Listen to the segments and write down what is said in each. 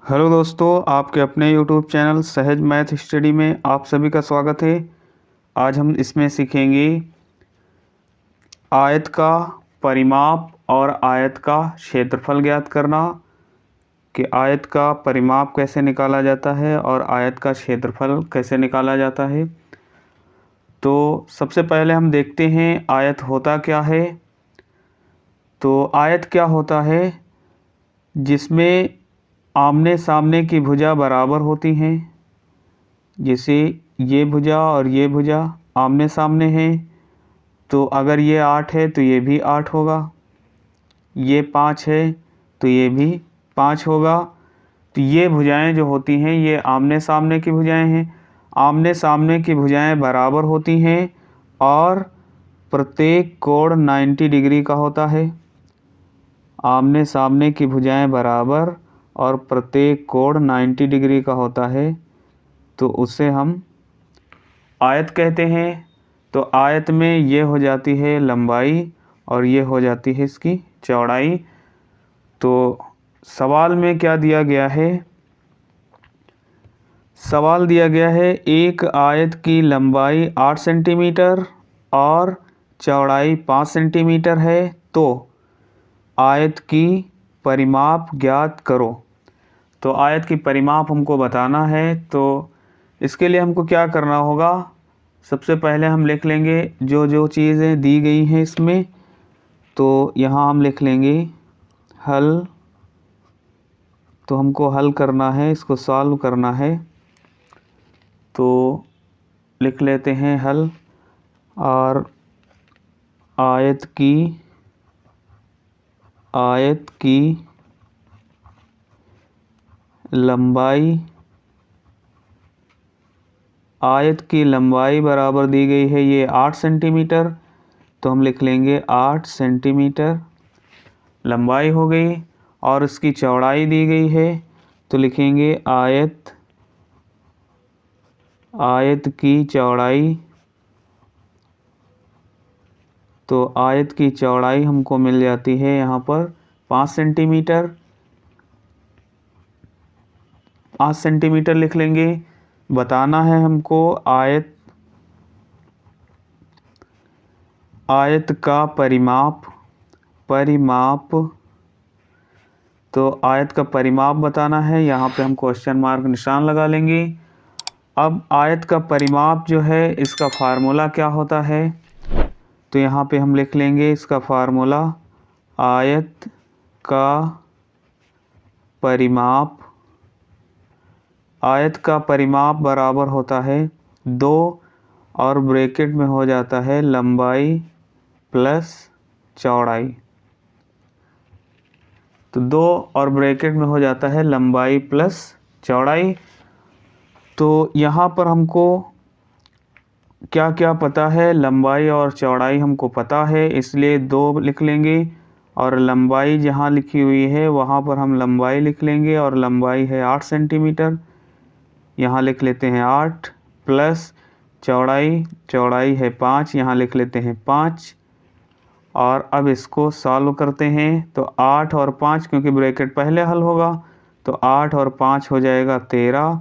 Hello दोस्तों, आपके अपने यूट्यूब चैनल सहज मैथ स्टडी में आप सभी का स्वागत है। आज हम इसमें सीखेंगे आयत का परिमाप और आयत का क्षेत्रफल ज्ञात करना कि आयत का परिमाप कैसे निकाला जाता है और आयत का क्षेत्रफल कैसे निकाला जाता है। तो सबसे पहले हम देखते हैं आयत होता क्या है। तो आयत क्या होता है? जिसमें आमने सामने की भुजा बराबर होती हैं। जैसे ये भुजा और ये भुजा आमने सामने हैं, तो अगर ये 8 है तो ये भी 8 होगा, ये 5 है तो ये भी 5 होगा। तो ये भुजाएं जो होती हैं ये आमने सामने की भुजाएं हैं। आमने सामने की भुजाएं बराबर होती हैं और प्रत्येक कोण 90 डिग्री का होता है। आमने सामने की भुजाएं बराबर और प्रत्येक कोण 90 डिग्री का होता है, तो उसे हम आयत कहते हैं। तो आयत में ये हो जाती है लंबाई और ये हो जाती है इसकी चौड़ाई। तो सवाल में क्या दिया गया है? सवाल दिया गया है एक आयत की लंबाई 8 सेंटीमीटर और चौड़ाई 5 सेंटीमीटर है, तो आयत की परिमाप ज्ञात करो। तो आयत की परिमाप हमको बताना है, तो इसके लिए हमको क्या करना होगा? सबसे पहले हम लिख लेंगे जो जो चीज़ें दी गई हैं इसमें। तो यहाँ हम लिख लेंगे हल। तो हमको हल करना है, इसको सॉल्व करना है, तो लिख लेते हैं हल। और आयत की लंबाई बराबर दी गई है ये 8 सेंटीमीटर, तो हम लिख लेंगे 8 सेंटीमीटर लंबाई हो गई। और इसकी चौड़ाई दी गई है, तो लिखेंगे आयत की चौड़ाई। तो आयत की चौड़ाई हमको मिल जाती है यहाँ पर 5 सेंटीमीटर। 5 सेंटीमीटर लिख लेंगे। बताना है हमको आयत का परिमाप। तो आयत का परिमाप बताना है, यहाँ पे हम क्वेश्चन मार्क निशान लगा लेंगे। अब आयत का परिमाप जो है इसका फार्मूला क्या होता है? तो यहाँ पे हम लिख लेंगे इसका फार्मूला। आयत का परिमाप बराबर होता है 2 और ब्रैकेट में हो जाता है लंबाई प्लस चौड़ाई। तो 2 और ब्रैकेट में हो जाता है लंबाई प्लस चौड़ाई। तो यहाँ पर हमको क्या क्या पता है? लंबाई और चौड़ाई हमको पता है, इसलिए 2 लिख लेंगे। और लंबाई जहाँ लिखी हुई है वहाँ पर हम लंबाई लिख लेंगे, और लंबाई है 8 सेंटीमीटर, यहाँ लिख लेते हैं 8 प्लस चौड़ाई है 5, यहाँ लिख लेते हैं 5। और अब इसको सॉल्व करते हैं। तो 8 और 5, क्योंकि ब्रैकेट पहले हल होगा, तो 8 और 5 हो जाएगा 13।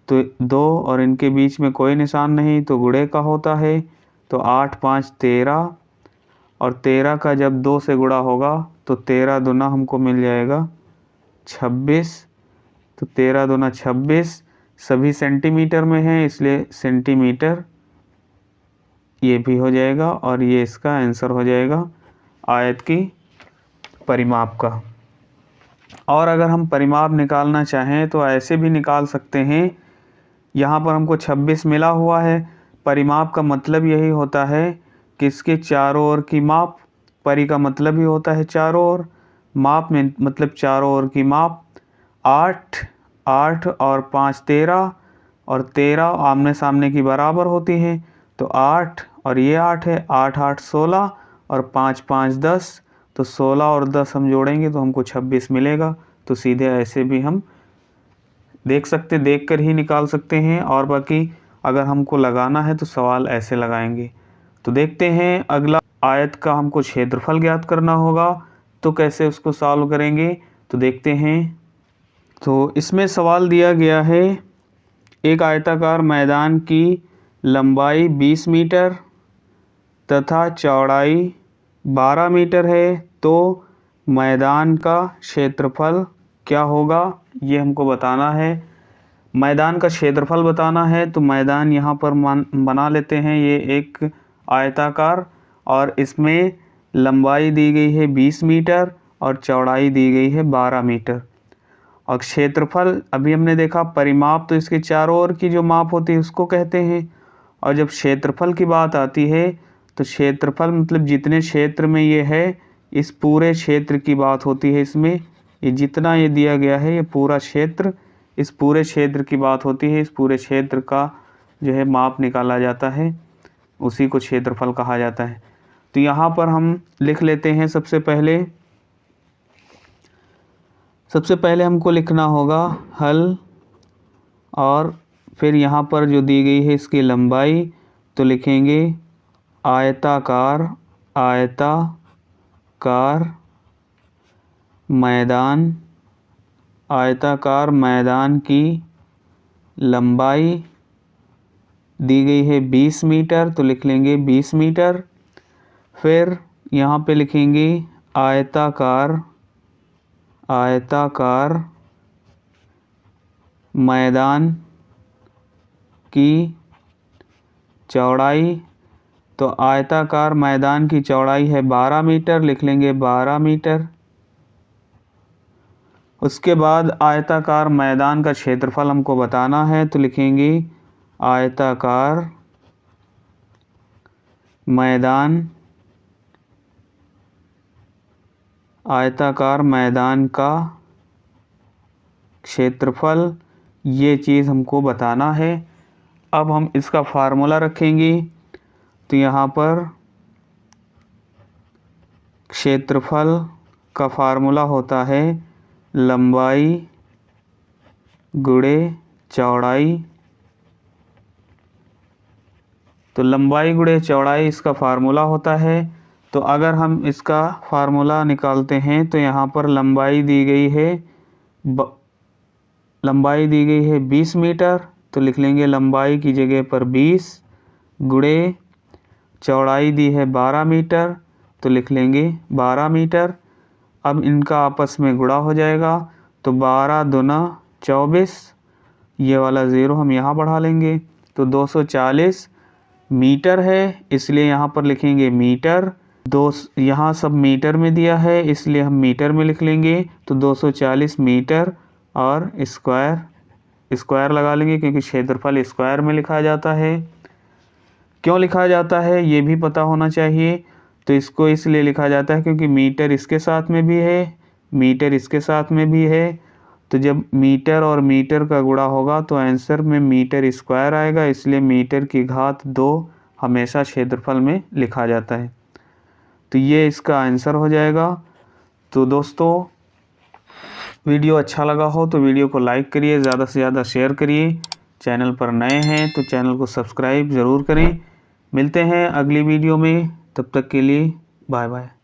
तो 2 और इनके बीच में कोई निशान नहीं, तो गुणे का होता है। तो 8 5 13, और 13 का जब 2 से गुणा होगा तो 13 दूना हमको मिल जाएगा 26। तो 13 दूना 26, सभी सेंटीमीटर में है इसलिए सेंटीमीटर ये भी हो जाएगा, और ये इसका आंसर हो जाएगा आयत की परिमाप का। और अगर हम परिमाप निकालना चाहें तो ऐसे भी निकाल सकते हैं। यहाँ पर हमको 26 मिला हुआ है। परिमाप का मतलब यही होता है कि इसके चारों ओर की माप। परि का मतलब ही होता है चारों ओर, माप में मतलब चारों ओर की माप। 8 और 5 13, और 13 आमने सामने की बराबर होती हैं, तो 8 और ये 8 है, 8 8 16 और 5 5 10। तो 16 और 10 हम जोड़ेंगे तो हमको 26 मिलेगा। तो सीधे ऐसे भी हम देख कर ही निकाल सकते हैं, और बाकी अगर हमको लगाना है तो सवाल ऐसे लगाएंगे। तो देखते हैं अगला। आयत का हमको क्षेत्रफल ज्ञात करना होगा, तो कैसे उसको सॉल्व करेंगे? तो देखते हैं। तो इसमें सवाल दिया गया है एक आयताकार मैदान की लंबाई 20 मीटर तथा चौड़ाई 12 मीटर है, तो मैदान का क्षेत्रफल क्या होगा, ये हमको बताना है। मैदान का क्षेत्रफल बताना है तो मैदान यहाँ पर बना लेते हैं, ये एक आयताकार, और इसमें लंबाई दी गई है 20 मीटर और चौड़ाई दी गई है 12 मीटर। और क्षेत्रफल अभी हमने देखा, परिमाप तो इसके चारों ओर की जो माप होती है उसको कहते हैं, और जब क्षेत्रफल की बात आती है तो क्षेत्रफल मतलब जितने क्षेत्र में ये है, इस पूरे क्षेत्र की बात होती है। इसमें ये जितना ये दिया गया है ये पूरा क्षेत्र, इस पूरे क्षेत्र की बात होती है। इस पूरे क्षेत्र का जो है माप निकाला जाता है, उसी को क्षेत्रफल कहा जाता है। तो यहाँ पर हम लिख लेते हैं सबसे पहले हमको लिखना होगा हल, और फिर यहाँ पर जो दी गई है इसकी लंबाई, तो लिखेंगे आयताकार मैदान की लंबाई दी गई है 20 मीटर, तो लिख लेंगे 20 मीटर। फिर यहाँ पे लिखेंगे आयताकार मैदान की चौड़ाई, तो आयताकार मैदान की चौड़ाई है 12 मीटर, लिख लेंगे 12 मीटर। उसके बाद आयताकार मैदान का क्षेत्रफल हमको बताना है, तो लिखेंगे आयताकार मैदान का क्षेत्रफल, ये चीज़ हमको बताना है। अब हम इसका फार्मूला रखेंगे, तो यहाँ पर क्षेत्रफल का फार्मूला होता है लंबाई गुणे चौड़ाई। तो लंबाई गुणे चौड़ाई इसका फार्मूला होता है। तो अगर हम इसका फार्मूला निकालते हैं तो यहाँ पर लंबाई दी गई है 20 मीटर, तो लिख लेंगे लंबाई की जगह पर 20 गुणे चौड़ाई दी है 12 मीटर, तो लिख लेंगे 12 मीटर। अब इनका आपस में गुणा हो जाएगा, तो 12 दूना 24, ये वाला ज़ीरो हम यहाँ बढ़ा लेंगे, तो 240 मीटर है, इसलिए यहाँ पर लिखेंगे मीटर। यहाँ सब मीटर में दिया है इसलिए हम मीटर में लिख लेंगे, तो 240 मीटर और स्क्वायर लगा लेंगे, क्योंकि क्षेत्रफल स्क्वायर में लिखा जाता है। क्यों लिखा जाता है ये भी पता होना चाहिए। तो इसको इसलिए लिखा जाता है क्योंकि मीटर इसके साथ में भी है, मीटर इसके साथ में भी है, तो जब मीटर और मीटर का गुणा होगा तो आंसर में मीटर स्क्वायर आएगा, इसलिए मीटर की घात 2 हमेशा क्षेत्रफल में लिखा जाता है। तो ये इसका आंसर हो जाएगा। तो दोस्तों वीडियो अच्छा लगा हो तो वीडियो को लाइक करिए, ज़्यादा से ज़्यादा शेयर करिए। चैनल पर नए हैं तो चैनल को सब्सक्राइब ज़रूर करें। मिलते हैं अगली वीडियो में, तब तक के लिए बाय बाय।